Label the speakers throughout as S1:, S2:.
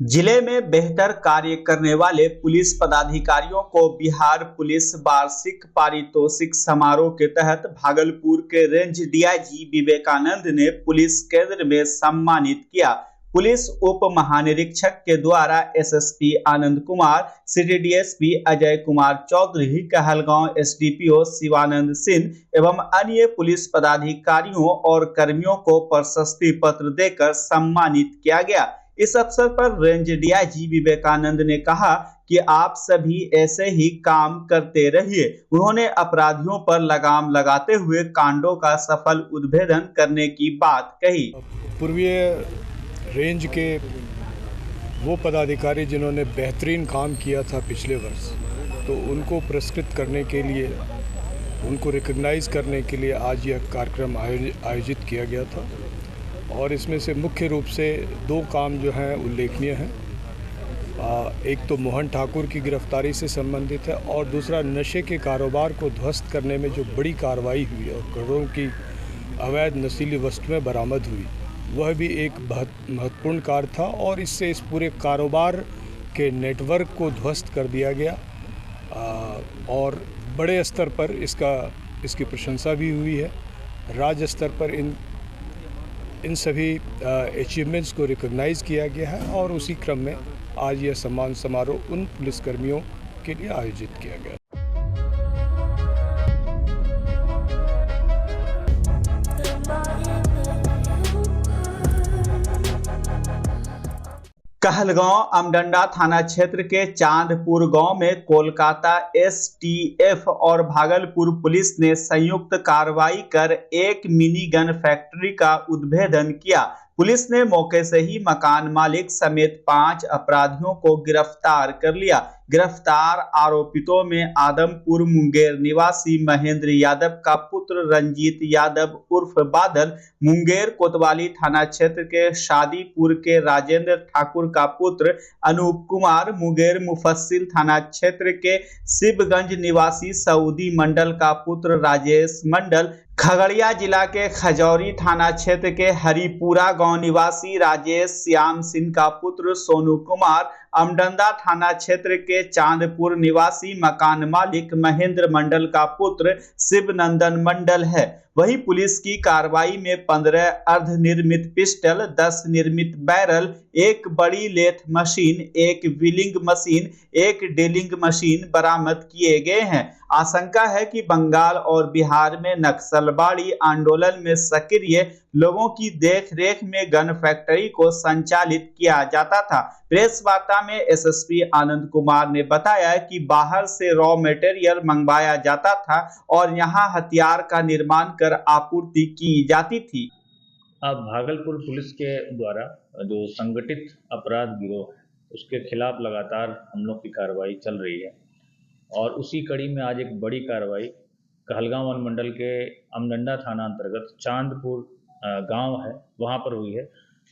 S1: जिले में बेहतर कार्य करने वाले पुलिस पदाधिकारियों को बिहार पुलिस वार्षिक पारितोषिक समारोह के तहत भागलपुर के रेंज डीआईजी विवेकानंद ने पुलिस केंद्र में सम्मानित किया। पुलिस उप महानिरीक्षक के द्वारा SSP Anand Kumar, city DSP Ajay Kumar Chaudhary, Kahalgaon SDPO Shivanand Singh एवं अन्य पुलिस पदाधिकारियों और कर्मियों को प्रशस्ति पत्र देकर सम्मानित किया गया। इस अवसर पर रेंज डीआईजी विवेकानंद ने कहा कि आप सभी ऐसे ही काम करते रहिए। उन्होंने अपराधियों पर लगाम लगाते हुए कांडों का सफल उद्भेदन करने की बात कही।
S2: पूर्वीय रेंज के वो पदाधिकारी जिन्होंने बेहतरीन काम किया था पिछले वर्ष, तो उनको पुरस्कृत करने के लिए, उनको रिकग्नाइज़ करने के लिए आज यह कार्यक्रम आयोजित किया गया था। और इसमें से मुख्य रूप से दो काम जो हैं उल्लेखनीय हैं। एक तो मोहन ठाकुर की गिरफ्तारी से संबंधित है और दूसरा नशे के कारोबार को ध्वस्त करने में जो बड़ी कार्रवाई हुई और करोड़ों की अवैध नशीली वस्तुएं बरामद हुई, वह भी एक बहुत महत्वपूर्ण कार्य था और इससे इस पूरे कारोबार के नेटवर्क को ध्वस्त कर दिया गया। और बड़े स्तर पर इसकी प्रशंसा भी हुई है। राज्य स्तर पर इन सभी अचीवमेंट्स को रिकॉग्नाइज़ किया गया है और उसी क्रम में आज यह सम्मान समारोह उन पुलिसकर्मियों के लिए आयोजित किया गया।
S1: कहलगांव अमडंडा थाना क्षेत्र के चांदपुर गांव में कोलकाता एसटीएफ और भागलपुर पुलिस ने संयुक्त कार्रवाई कर एक मिनी गन फैक्ट्री का उद्भेदन किया। पुलिस ने मौके से ही मकान मालिक समेत 5 अपराधियों को गिरफ्तार कर लिया। गिरफ्तार आरोपितों में आदमपुर मुंगेर निवासी महेंद्र यादव का पुत्र रंजीत यादव उर्फ बादल, मुंगेर कोतवाली थाना क्षेत्र के शादीपुर के राजेंद्र ठाकुर का पुत्र अनूप कुमार, मुंगेर मुफस्सिल थाना क्षेत्र के शिवगंज निवासी सऊदी मंडल का पुत्र राजेश मंडल, खगड़िया जिला के खजौरी थाना क्षेत्र के हरिपुरा गांव निवासी राजेश श्याम सिंह का पुत्र सोनू कुमार, अमडंदा थाना क्षेत्र के चांदपुर निवासी मकान मालिक महेंद्र मंडल का पुत्र शिवनंदन मंडल है। वहीं पुलिस की कार्रवाई में 15 अर्धनिर्मित पिस्टल, 10 निर्मित बैरल, एक बड़ी लेथ मशीन, एक व्हीलिंग मशीन, एक ड्रिलिंग मशीन बरामद किए गए हैं। आशंका है कि बंगाल और बिहार में नक्सलवादी आंदोलन में सक्रिय लोगों की देखरेख में गन फैक्ट्री को संचालित किया जाता था। प्रेस वार्ता में एसएसपी आनंद कुमार ने बताया कि बाहर से रॉ मटेरियल मंगवाया जाता था और यहां हथियार का निर्माण कर आपूर्ति की जाती थी।
S3: अब भागलपुर पुलिस के द्वारा जो संगठित अपराध गिरोह है, उसके खिलाफ लगातार हम लोग की कार्रवाई चल रही है और उसी कड़ी में आज एक बड़ी कार्रवाई कहलगांव वन मंडल के अमडंडा थाना अंतर्गत चांदपुर गांव है, वहां पर हुई है,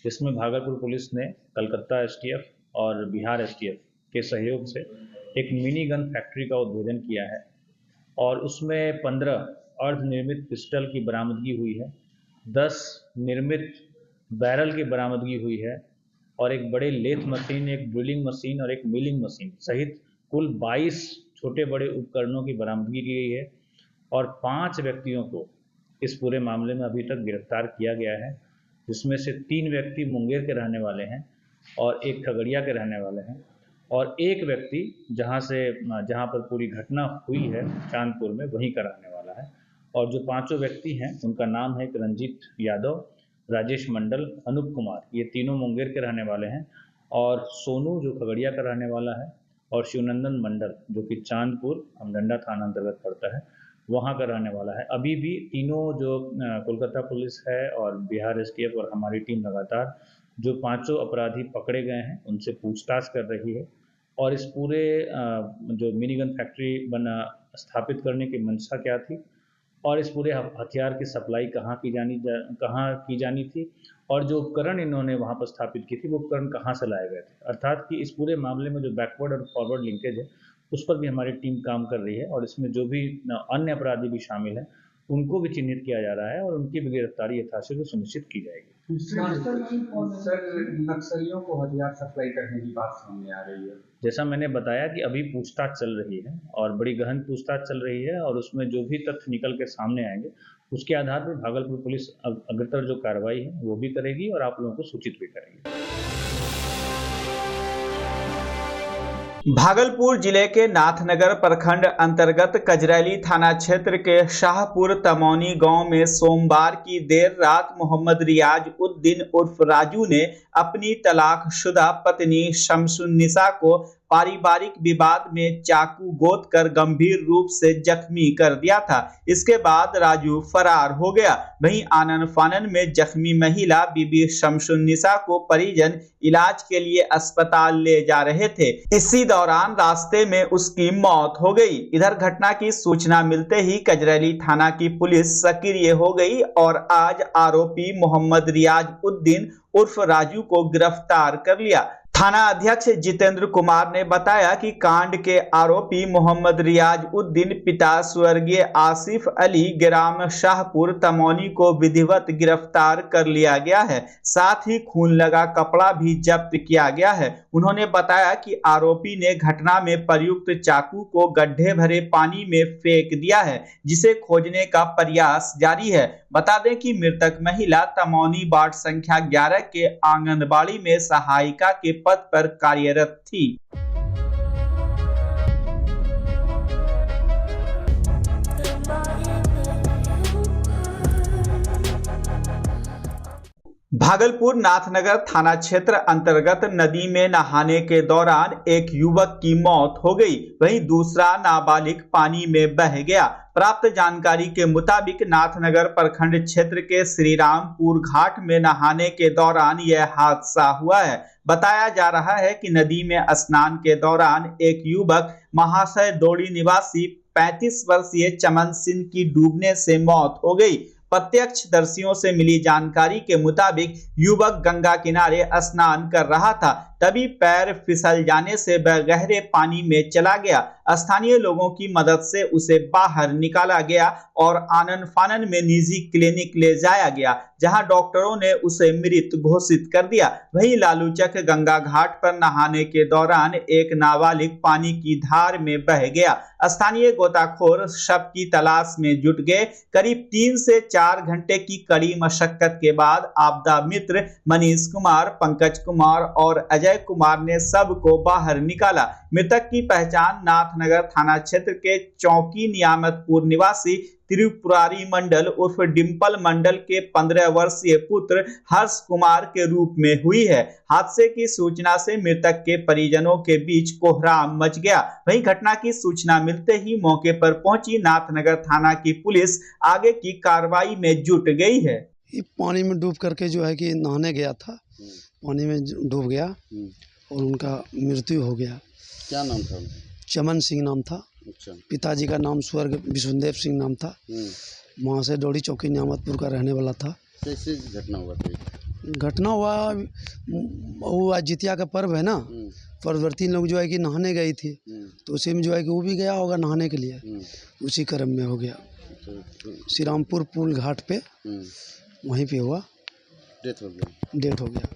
S3: जिसमें भागलपुर पुलिस ने कलकत्ता एसटीएफ और बिहार एसटीएफ के सहयोग से एक मिनी गन फैक्ट्री का उद्भेदन किया है और उसमें 15 अर्धनिर्मित पिस्टल की बरामदगी हुई है, 10 निर्मित बैरल की बरामदगी हुई है और एक बड़े लेथ मशीन, एक ड्रिलिंग मशीन और एक मिलिंग मशीन सहित कुल 22 छोटे बड़े उपकरणों की बरामदगी की गई है और 5 व्यक्तियों को इस पूरे मामले में अभी तक गिरफ्तार किया गया है, जिसमें से 3 व्यक्ति मुंगेर के रहने वाले हैं और एक खगड़िया के रहने वाले हैं और एक व्यक्ति जहां पर पूरी घटना हुई है चांदपुर में, वहीं का रहने वाला है। और जो 5 व्यक्ति हैं उनका नाम है रंजीत यादव, राजेश मंडल, अनूप कुमार, ये तीनों मुंगेर के रहने वाले हैं और सोनू जो खगड़िया का रहने वाला है और शिवनंदन मंडल जो कि चांदपुर अमडंडा थाना अंतर्गत पड़ता है, वहाँ का रहने वाला है। अभी भी तीनों जो कोलकाता पुलिस है और बिहार एसटीएफ और हमारी टीम लगातार जो 5 अपराधी पकड़े गए हैं उनसे पूछताछ कर रही है और इस पूरे जो मिनीगन फैक्ट्री स्थापित करने की मंशा क्या थी और इस पूरे हथियार की सप्लाई कहाँ की जानी थी और जो उपकरण इन्होंने वहाँ पर स्थापित की थी वो उपकरण कहाँ से लाए गए थे, अर्थात कि इस पूरे मामले में जो बैकवर्ड और फॉरवर्ड लिंकेज है उस पर भी हमारी टीम काम कर रही है और इसमें जो भी अन्य अपराधी भी शामिल हैं उनको भी चिन्हित किया जा रहा है और उनकी भी गिरफ्तारी यथाशीघ्र सुनिश्चित की जाएगी।
S4: सर, नक्सलियों को हथियार सप्लाई करने की बात सामने आ रही है।
S3: जैसा मैंने बताया कि अभी पूछताछ चल रही है और बड़ी गहन पूछताछ चल रही है और उसमें जो भी तथ्य निकल के सामने आएंगे उसके आधार पर भागलपुर पुलिस अग्रतर जो कार्रवाई है वो भी करेगी और आप लोगों को सूचित भी करेगी।
S1: भागलपुर जिले के नाथनगर प्रखंड अंतर्गत कजरैली थाना क्षेत्र के शाहपुर तमौनी गांव में सोमवार की देर रात मोहम्मद रियाज उद्दीन उर्फ राजू ने अपनी तलाकशुदा पत्नी शमसुन्निसा को पारिवारिक विवाद में चाकू गोद कर गंभीर रूप से जख्मी कर दिया था। इसके बाद राजू फरार हो गया। वहीं आनन फानन में जख्मी महिला बीबी शमसुन्निसा को परिजन इलाज के लिए अस्पताल ले जा रहे थे। इसी दौरान रास्ते में उसकी मौत हो गई। इधर घटना की सूचना मिलते ही कजरैली थाना की पुलिस सक्रिय हो गई और आज आरोपी मोहम्मद रियाज उद्दीन उर्फ राजू को गिरफ्तार कर लिया। थाना अध्यक्ष जितेंद्र कुमार ने बताया कि कांड के आरोपी मोहम्मद रियाज उद्दीन पिता स्वर्गीय आसिफ अली ग्राम शाहपुर तमौनी को विधिवत गिरफ्तार कर लिया गया है। साथ ही खून लगा कपड़ा भी जब्त किया गया है। उन्होंने बताया कि आरोपी ने घटना में प्रयुक्त चाकू को गड्ढे भरे पानी में फेंक दिया है, जिसे खोजने का प्रयास जारी है। बता दें कि मृतक महिला तमौनी वार्ड संख्या 11 के आंगनबाड़ी में सहायिका के पद पर कार्यरत थी। भागलपुर नाथनगर थाना क्षेत्र अंतर्गत नदी में नहाने के दौरान एक युवक की मौत हो गई, वहीं दूसरा नाबालिग पानी में बह गया। प्राप्त जानकारी के मुताबिक नाथनगर प्रखंड क्षेत्र के श्रीरामपुर घाट में नहाने के दौरान यह हादसा हुआ है। बताया जा रहा है कि नदी में स्नान के दौरान एक युवक महाशय डोड़ी निवासी 35 वर्षीय चमन सिंह की डूबने से मौत हो गई। प्रत्यक्षदर्शियों से मिली जानकारी के मुताबिक युवक गंगा किनारे स्नान कर रहा था, तभी पैर फिसल जाने से वह गहरे पानी में चला गया। स्थानीय लोगों की मदद से उसे बाहर निकाला गया और आनन फानन में निजी क्लिनिक ले जाया गया, जहां डॉक्टरों ने उसे मृत घोषित कर दिया। वहीं लालूचक गंगा घाट पर नहाने के दौरान एक नाबालिग पानी की धार में बह गया। स्थानीय गोताखोर शव की तलाश में जुट गए। करीब 3 से 4 घंटे की कड़ी मशक्कत के बाद आपदा मित्र मनीष कुमार, पंकज कुमार और अजय कुमार ने सब को बाहर निकाला। मृतक की पहचान नाथनगर थाना क्षेत्र के चौकी नियामतपुर निवासी त्रिपुरारी मंडल उर्फ डिंपल मंडल के 15 वर्षीय पुत्र हर्ष कुमार के रूप में हुई है। हादसे की सूचना से मृतक के परिजनों के बीच कोहराम मच गया। वहीं घटना की सूचना मिलते ही मौके पर पहुंची नाथनगर थाना की पुलिस आगे की कार्रवाई में जुट गई है।
S5: पानी में डूब करके जो है कि नहाने गया था, पानी में डूब गया और उनका मृत्यु हो गया।
S6: क्या नाम था?
S5: चमन सिंह नाम था।
S6: अच्छा।
S5: पिताजी का नाम स्वर्ग विष्णुदेव सिंह नाम था। वहाँ से डोड़ी चौकी नियामतपुर का रहने वाला था।
S6: कैसे घटना हुआ था?
S5: घटना हुआ वो आज जितिया का पर्व है ना, पर्ववर्ती लोग जो है कि नहाने गई थी, तो उसी में जो है कि वो भी गया होगा नहाने के लिए, उसी क्रम में हो गया। श्रीरामपुर पुल घाट पे वहीं पे हुआ,
S6: डेथ हो गया।
S5: डेथ हो गया।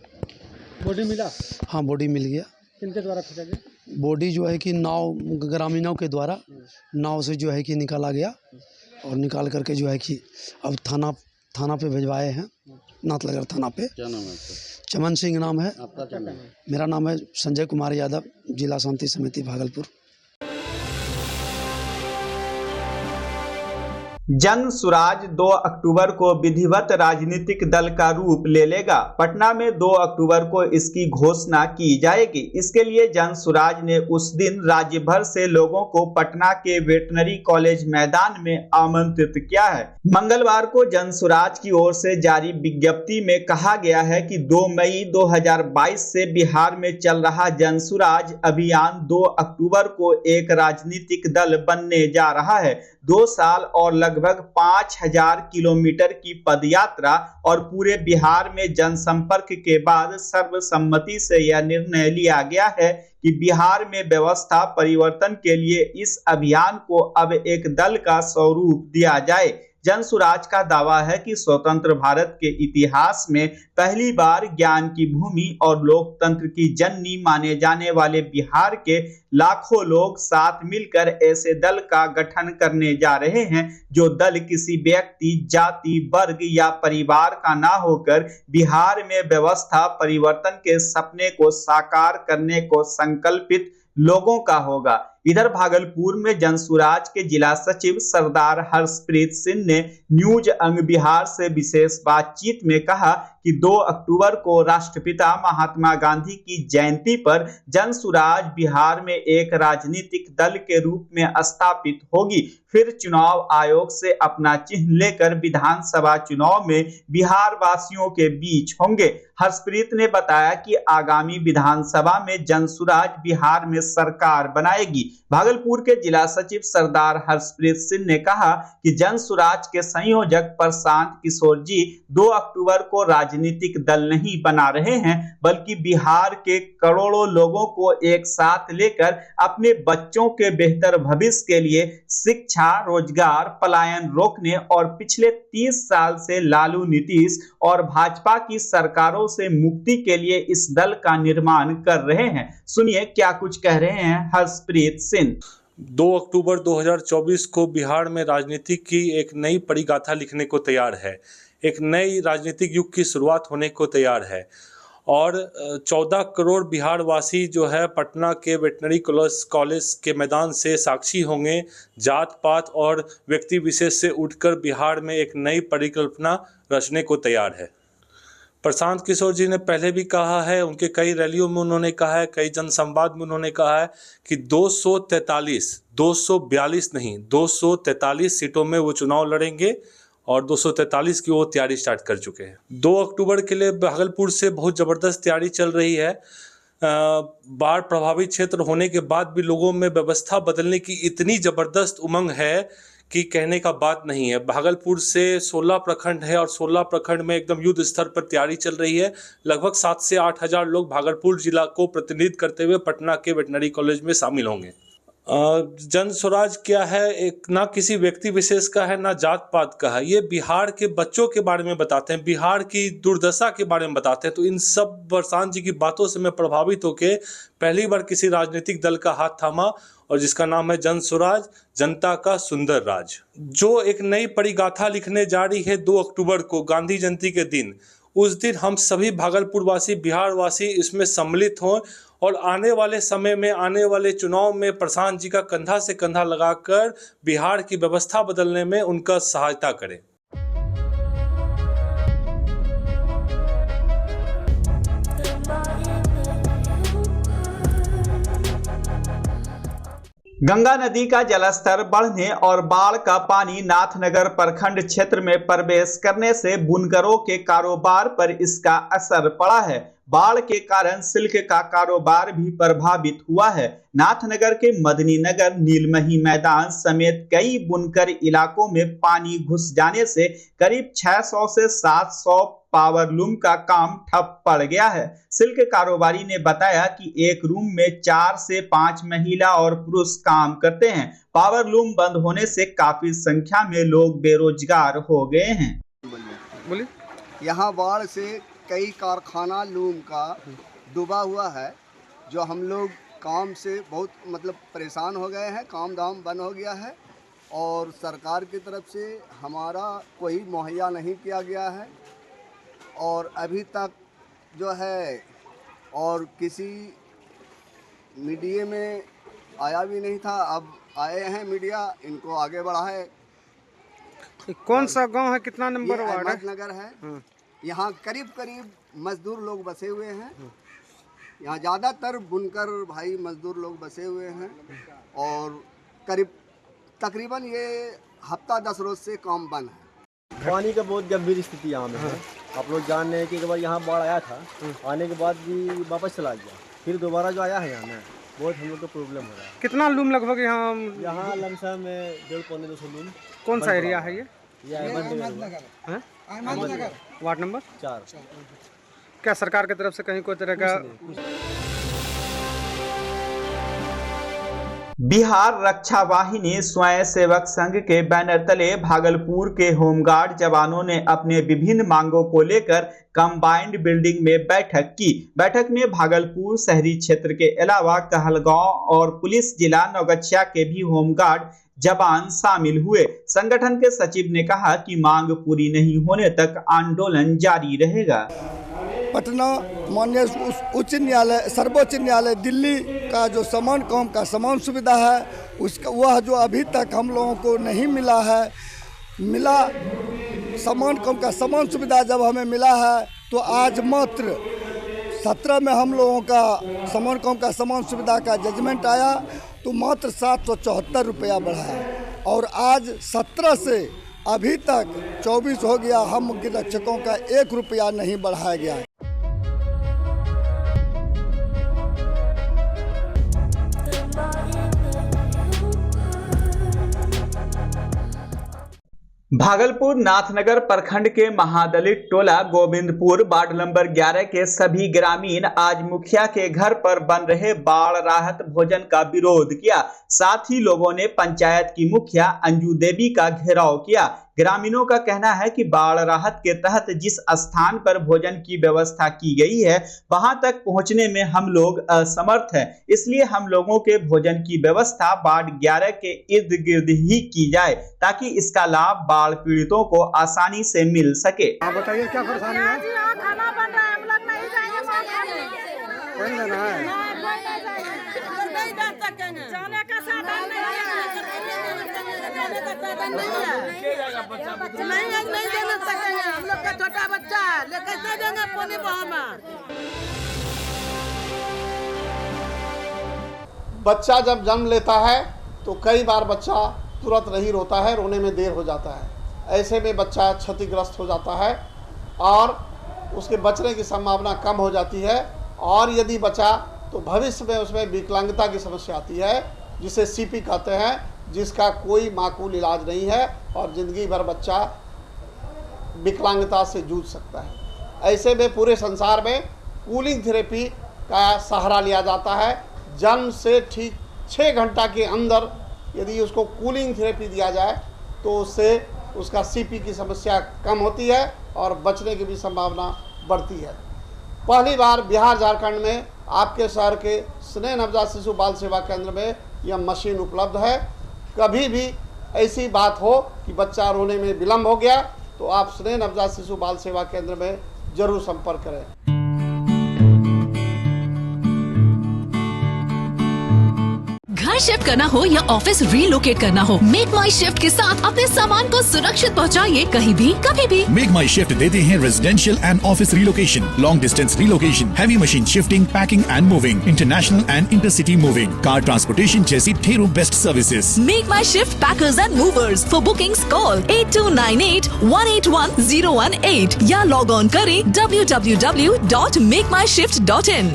S4: बॉडी मिला?
S5: हाँ, बॉडी मिल गया।
S4: किनके द्वारा खोजा गया?
S5: बॉडी जो है कि नाव, ग्रामीणों के द्वारा नाव से जो है कि निकाला गया और निकाल करके जो है कि अब थाना पे भिजवाए हैं, नाथनगर थाना पे।
S6: क्या नाम है आपका?
S5: चमन सिंह नाम है।
S6: आपका क्या नाम है?
S5: मेरा नाम है संजय कुमार यादव, जिला शांति समिति भागलपुर।
S1: जन सुराज 2 अक्टूबर को विधिवत राजनीतिक दल का रूप ले लेगा। पटना में 2 अक्टूबर को इसकी घोषणा की जाएगी। इसके लिए जन सुराज ने उस दिन राज्य भर से लोगों को पटना के वेटनरी कॉलेज मैदान में आमंत्रित किया है। मंगलवार को जन सुराज की ओर से जारी विज्ञप्ति में कहा गया है कि 2 मई 2022 से बिहार में चल रहा जन सुराज अभियान 2 अक्टूबर को एक राजनीतिक दल बनने जा रहा है। 2 साल और लगभग 5000 किलोमीटर की पदयात्रा और पूरे बिहार में जनसंपर्क के बाद सर्वसम्मति से यह निर्णय लिया गया है कि बिहार में व्यवस्था परिवर्तन के लिए इस अभियान को अब एक दल का स्वरूप दिया जाए। जनसुराज का दावा है कि स्वतंत्र भारत के इतिहास में पहली बार ज्ञान की भूमि और लोकतंत्र की जननी माने जाने वाले बिहार के लाखों लोग साथ मिलकर ऐसे दल का गठन करने जा रहे हैं जो दल किसी व्यक्ति, जाति, वर्ग या परिवार का ना होकर बिहार में व्यवस्था परिवर्तन के सपने को साकार करने को संकल्पित लोगों का होगा। इधर भागलपुर में जनसुराज के जिला सचिव सरदार हर्षप्रीत सिंह ने न्यूज अंग बिहार से विशेष बातचीत में कहा कि 2 अक्टूबर को राष्ट्रपिता महात्मा गांधी की जयंती पर जनसुराज बिहार में एक राजनीतिक दल के रूप में स्थापित होगी, फिर चुनाव आयोग से अपना चिन्ह लेकर विधानसभा चुनाव में बिहार वासियों के बीच होंगे। हर्षप्रीत ने बताया कि आगामी विधानसभा में जनसुराज बिहार में सरकार बनाएगी। भागलपुर के जिला सचिव सरदार हर्षप्रीत सिंह ने कहा कि जनसुराज के संयोजक प्रशांत किशोर जी 2 अक्टूबर को राजनीतिक दल नहीं बना रहे हैं, बल्कि बिहार के करोड़ों लोगों को एक साथ लेकर अपने बच्चों के बेहतर भविष्य के लिए शिक्षा, रोजगार, पलायन रोकने और पिछले 30 साल से लालू, नीतीश और भाजपा की सरकारों से मुक्ति के लिए इस दल का निर्माण कर रहे हैं। सुनिए क्या कुछ कह रहे हैं हर्षप्रीत सिंह।
S7: 2 अक्टूबर 2024 को बिहार में राजनीति की एक नई परिगाथा लिखने को तैयार है, एक नई राजनीतिक युग की शुरुआत होने को तैयार है और 14 करोड़ बिहार वासी जो है पटना के वेटनरी कॉलेज के मैदान से साक्षी होंगे। जात पात और व्यक्ति विशेष से उठकर बिहार में एक नई परिकल्पना रचने को तैयार है। प्रशांत किशोर जी ने पहले भी कहा है, उनके कई रैलियों में उन्होंने कहा है, कई जनसंवाद में उन्होंने कहा है कि 242 नहीं 243 सीटों में वो चुनाव लड़ेंगे और 243 की वो तैयारी स्टार्ट कर चुके हैं। 2 अक्टूबर के लिए भागलपुर से बहुत ज़बरदस्त तैयारी चल रही है। बाढ़ प्रभावित क्षेत्र होने के बाद भी लोगों में व्यवस्था बदलने की इतनी ज़बरदस्त उमंग है कि कहने का बात नहीं है। भागलपुर से 16 प्रखंड है और 16 प्रखंड में एकदम युद्ध स्तर पर तैयारी चल रही है। लगभग 7 से 8 हज़ार लोग भागलपुर जिला को प्रतिनिधित्व करते हुए पटना के वेटनरी कॉलेज में शामिल होंगे। जनसुराज क्या है, एक ना किसी व्यक्ति विशेष का है ना जात पात का है, ये बिहार के बच्चों के बारे में बताते हैं, बिहार की दुर्दशा के बारे में बताते हैं। तो इन सब प्रशांत जी की बातों से मैं प्रभावित होकर पहली बार किसी राजनीतिक दल का हाथ थामा और जिसका नाम है जनसुराज, जनता का सुंदर राज, जो एक नई परिगाथा लिखने जा रही है 2 अक्टूबर को गांधी जयंती के दिन। उस दिन हम सभी भागलपुर वासी, बिहार वासी इसमें सम्मिलित हों और आने वाले समय में, आने वाले चुनाव में प्रशांत जी का कंधा से कंधा लगाकर बिहार की व्यवस्था बदलने में उनका सहायता करें।
S1: गंगा नदी का जलस्तर बढ़ने और बाढ़ का पानी नाथनगर प्रखंड क्षेत्र में प्रवेश करने से बुनकरों के कारोबार पर इसका असर पड़ा है। बाढ़ के कारण सिल्क का कारोबार भी प्रभावित हुआ है। नाथनगर के मदनी नगर, नीलमही मैदान समेत कई बुनकर इलाकों में पानी घुस जाने से करीब 600 से 700 पावरलूम का काम ठप पड़ गया है। सिल्क कारोबारी ने बताया कि एक रूम में 4 से 5 महिला और पुरुष काम करते हैं। पावरलूम बंद होने से काफी संख्या में लोग बेरोजगार हो गए हैं।
S8: बोलिए। यहाँ बाढ़ से कई कारखाना लूम का डूबा हुआ है, जो हम लोग काम से बहुत परेशान हो गए हैं। काम धाम बंद हो गया है और सरकार की तरफ से हमारा कोई मुहैया नहीं किया गया है और अभी तक जो है और किसी मीडिया में आया भी नहीं था। अब आए हैं मीडिया, इनको आगे बढ़ाए।
S9: कौन सा गांव है, कितना नंबर वार्ड है?
S8: अहमदनगर है। यहाँ करीब मजदूर लोग बसे हुए हैं। यहाँ ज़्यादातर बुनकर भाई मजदूर लोग बसे हुए हैं और तकरीबन ये हफ्ता 10 रोज से काम बंद है।
S10: पानी का बहुत गंभीर स्थिति यहाँ में है। आप लोग जान रहे हैं कि एक बार यहाँ बाढ़ आया था, आने के बाद भी वापस चला गया, फिर दोबारा जो आया है यहाँ में बहुत हम लोग को प्रॉब्लम हो रहा है।
S9: कितना लूम लगभग यहाँ
S10: लमसम में 1.5-200 लूम।
S9: कौन सा एरिया है ये?
S8: Ahmednagar
S9: ward number
S10: 4।
S9: क्या सरकार की तरफ से कहीं कोई तरह का
S1: बिहार रक्षा वाहिनी स्वयं सेवक संघ के बैनर तले भागलपुर के होमगार्ड जवानों ने अपने विभिन्न मांगों को लेकर कंबाइंड बिल्डिंग में बैठक की। बैठक में भागलपुर शहरी क्षेत्र के अलावा कहलगांव और पुलिस जिला नौगछिया के भी होमगार्ड जवान शामिल हुए। संगठन के सचिव ने कहा कि मांग पूरी नहीं होने तक आंदोलन जारी रहेगा।
S8: पटना माननीय उच्च न्यायालय, सर्वोच्च न्यायालय दिल्ली का जो समान काम का समान सुविधा है, उसका वह जो अभी तक हम लोगों को नहीं मिला है, मिला समान काम का समान सुविधा जब हमें मिला है तो आज मात्र 17 में हम लोगों का समान काम का समान सुविधा का जजमेंट आया तो मात्र 774 रुपया बढ़ा है और आज 17 से अभी तक 24 हो गया, हम रक्षकों का 1 रुपया नहीं बढ़ाया गया है।
S1: भागलपुर नाथनगर प्रखंड के महादलित टोला गोविंदपुर वार्ड नंबर 11 के सभी ग्रामीण आज मुखिया के घर पर बन रहे बाढ़ राहत भोजन का विरोध किया। साथ ही लोगों ने पंचायत की मुखिया अंजू देवी का घेराव किया। ग्रामीणों का कहना है कि बाढ़ राहत के तहत जिस स्थान पर भोजन की व्यवस्था की गई है वहां तक पहुंचने में हम लोग असमर्थ हैं, इसलिए हम लोगों के भोजन की व्यवस्था वार्ड 11 के इर्द गिर्द ही की जाए ताकि इसका लाभ बाढ़ पीड़ितों को आसानी से मिल सके।
S9: आप बताइए क्या परेशानी है?
S11: खाना बन रहा है, हम लोग नहीं जाएंगे वहाँ खाने।
S9: कोई नहीं जाना है?
S11: नहीं जा सकेंगे। जाने का साधन नहीं है। नहीं जाने सकेंगे। हम लोग का छोटा बच्चा है, लेकर कैसे देंगे पानी बहाना?
S12: बच्चा जब जन्म लेता है तो कई बार बच्चा तुरंत नहीं रोता है, रोने में देर हो जाता है। ऐसे में बच्चा क्षतिग्रस्त हो जाता है और उसके बचने की संभावना कम हो जाती है और यदि बचा तो भविष्य में उसमें विकलांगता की समस्या आती है जिसे सीपी कहते हैं, जिसका कोई माकूल इलाज नहीं है और ज़िंदगी भर बच्चा विकलांगता से जूझ सकता है। ऐसे में पूरे संसार में कूलिंग थेरेपी का सहारा लिया जाता है। जन्म से ठीक 6 घंटा के अंदर यदि उसको कूलिंग थेरेपी दिया जाए तो उससे उसका सीपी की समस्या कम होती है और बचने की भी संभावना बढ़ती है। पहली बार बिहार झारखंड में आपके शहर के स्नेह नवजात शिशु बाल सेवा केंद्र में यह मशीन उपलब्ध है। कभी भी ऐसी बात हो कि बच्चा रोने में विलम्ब हो गया तो आप स्नेह नवजात शिशु बाल सेवा केंद्र में जरूर संपर्क करें।
S13: घर शिफ्ट करना हो या ऑफिस रीलोकेट करना हो, मेक माई शिफ्ट के साथ अपने सामान को सुरक्षित पहुंचाइए कहीं भी कभी भी।
S14: मेक माई शिफ्ट देते हैं residential and office relocation, long distance relocation, heavy machine shifting, packing and moving, international and intercity moving, car transportation जैसी ढेरों best services.
S13: Make my shift packers and movers. For bookings call 8298-181-018 या log on करें www.makemyshift.in।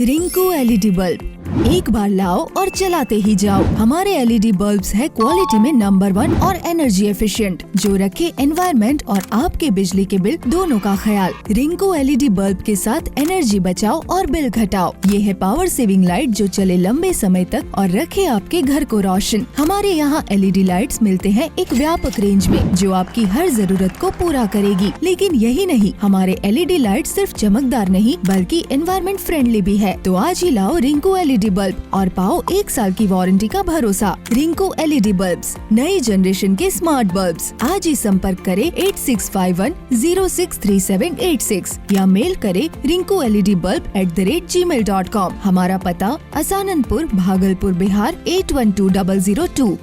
S15: Rinku LED bulb, एक बार लाओ और चलाते ही जाओ। हमारे एलईडी बल्ब्स है क्वालिटी में नंबर 1 और एनर्जी एफिशिएंट, जो रखे एनवायरनमेंट और आपके बिजली के बिल दोनों का ख्याल। रिंकू एलईडी बल्ब के साथ एनर्जी बचाओ और बिल घटाओ। ये है पावर सेविंग लाइट जो चले लंबे समय तक और रखे आपके घर को रोशन। हमारे यहाँ एलईडी लाइट्स मिलते हैं एक व्यापक रेंज में जो आपकी हर जरूरत को पूरा करेगी। लेकिन यही नहीं, हमारे एलईडी लाइट सिर्फ चमकदार नहीं बल्कि एनवायरनमेंट फ्रेंडली भी है। तो आज ही लाओ रिंकू एलईडी बल्ब और पाओ 1 साल की वारंटी का भरोसा। रिंकू एलईडी बल्ब्स, नई जनरेशन के स्मार्ट बल्ब्स। आज ही संपर्क करें 8651063786 या मेल करें rinku.led.bulb@gmail.com। हमारा पता असाननपुर, भागलपुर, बिहार 812002।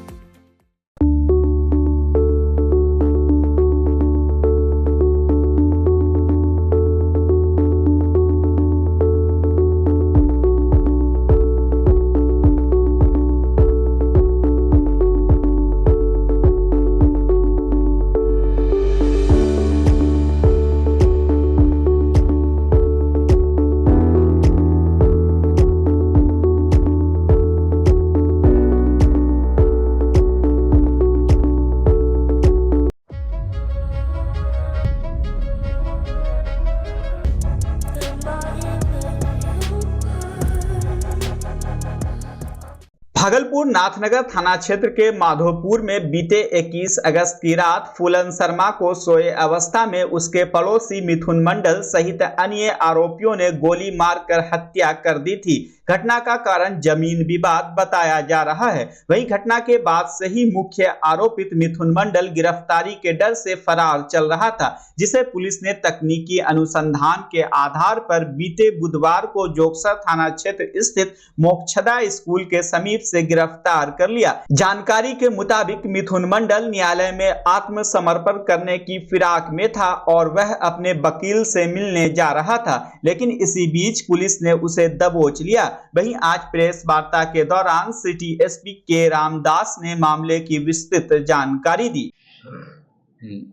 S1: भागलपुर नाथनगर थाना क्षेत्र के माधोपुर में बीते 21 अगस्त की रात फूलन शर्मा को सोए अवस्था में उसके पड़ोसी मिथुन मंडल सहित अन्य आरोपियों ने गोली मारकर हत्या कर दी थी। घटना का कारण जमीन विवाद बताया जा रहा है। वहीं घटना के बाद से ही मुख्य आरोपित मिथुन मंडल गिरफ्तारी के डर से फरार चल रहा था, जिसे पुलिस ने तकनीकी अनुसंधान के आधार पर बीते बुधवार को जोगसर थाना क्षेत्र स्थित मोक्षदा स्कूल के समीप से गिरफ्तार कर लिया। जानकारी के मुताबिक मिथुन मंडल न्यायालय में आत्मसमर्पण करने की फिराक में था और वह अपने वकील से मिलने जा रहा था, लेकिन इसी बीच पुलिस ने उसे दबोच लिया। वहीं आज प्रेस वार्ता के दौरान सिटी एसपी के रामदास ने मामले की विस्तृत जानकारी दी।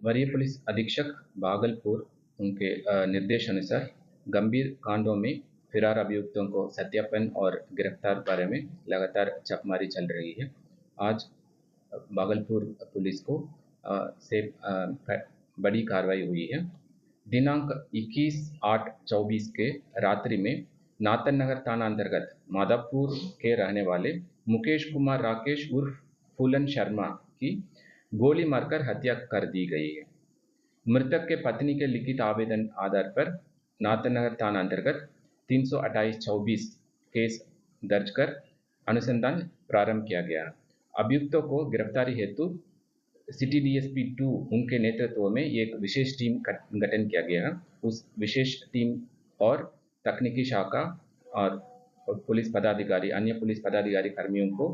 S16: वरीय पुलिस अधीक्षक भागलपुर उनके निर्देश अनुसार गंभीर कांडों में फरार अभियुक्तों को सत्यापन और गिरफ्तार बारे में लगातार छापेमारी चल रही है। आज भागलपुर पुलिस को से बड़ी कार्रवाई हुई है। दिनांक 21/8/24 के रात्रि में नाथन नगर थाना अंतर्गत माधवपुर के रहने वाले मुकेश कुमार राकेश उर्फ फूलन शर्मा की गोली मारकर हत्या कर दी गई है। मृतक के पत्नी के लिखित आवेदन आधार पर नाथन नगर थाना अंतर्गत 328/24 केस दर्ज कर अनुसंधान प्रारंभ किया गया। अभियुक्तों को गिरफ्तारी हेतु सिटी डीएसपी 2 उनके नेतृत्व में एक विशेष टीम गठन किया गया। उस विशेष टीम और तकनीकी शाखा और पुलिस पदाधिकारी अन्य पुलिस पदाधिकारी कर्मियों को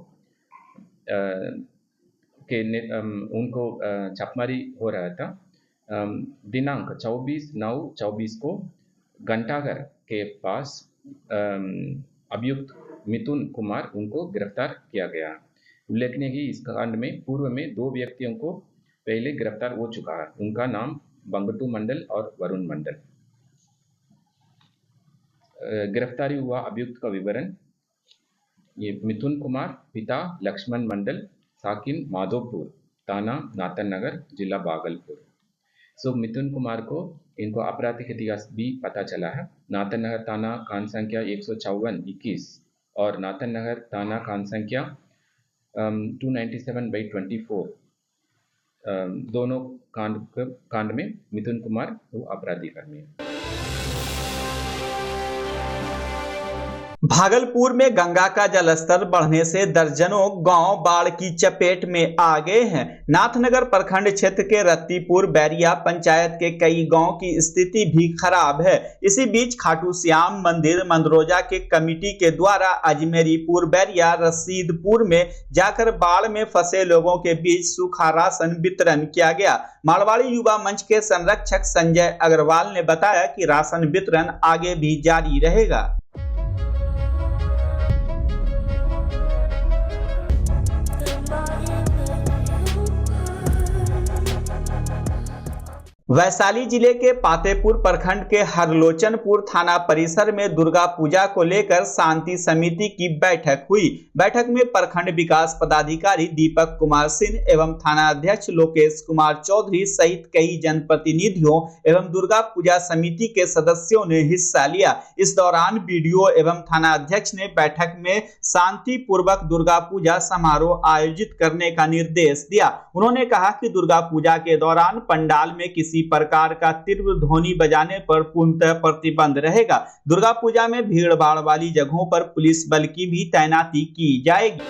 S16: उनको छापेमारी हो रहा था। दिनांक 24/9/24 को घंटाघर के पास अभियुक्त मिथुन कुमार उनको गिरफ्तार किया गया। उल्लेखनीय है कि इस कांड में पूर्व में 2 व्यक्तियों को पहले गिरफ्तार हो चुका है। उनका नाम बंगटू मंडल और वरुण मंडल। गिरफ्तारी हुआ अभियुक्त का विवरण ये मिथुन कुमार पिता लक्ष्मण मंडल साकिन माधोपुर थाना नाथन नगर जिला भागलपुर। मिथुन कुमार को इनको आपराधिक इतिहास भी पता चला है। नाथन नगर थाना कांड संख्या 154/21 और नाथन नगर थाना कांड संख्या 297/24 दोनों कांड में मिथुन कुमार वो अपराधी कर्मी है।
S1: भागलपुर में गंगा का जलस्तर बढ़ने से दर्जनों गांव बाढ़ की चपेट में आ गए हैं। नाथनगर प्रखंड क्षेत्र के रत्तीपुर बैरिया पंचायत के कई गांव की स्थिति भी खराब है। इसी बीच खाटू श्याम मंदिर मंदरोजा के कमेटी के द्वारा अजमेरीपुर बैरिया रसीदपुर में जाकर बाढ़ में फंसे लोगों के बीच सूखा राशन वितरण किया गया। मारवाड़ी युवा मंच के संरक्षक संजय अग्रवाल ने बताया कि राशन वितरण आगे भी जारी रहेगा। वैशाली जिले के पातेपुर प्रखंड के हरलोचनपुर थाना परिसर में दुर्गा पूजा को लेकर शांति समिति की बैठक हुई। बैठक में प्रखंड विकास पदाधिकारी दीपक कुमार सिंह एवं थाना अध्यक्ष लोकेश कुमार चौधरी सहित कई जनप्रतिनिधियों एवं दुर्गा पूजा समिति के सदस्यों ने हिस्सा लिया। इस दौरान बीडीओ एवं थाना अध्यक्ष ने बैठक में शांति पूर्वक दुर्गा पूजा समारोह आयोजित करने का निर्देश दिया। उन्होंने कहा कि दुर्गा पूजा के दौरान पंडाल में किसी प्रकार का तीव्र ध्वनि बजाने पर पूर्णतः प्रतिबंध रहेगा। दुर्गा पूजा में भीड़ भाड़ वाली जगहों पर पुलिस बल की भी तैनाती की जाएगी।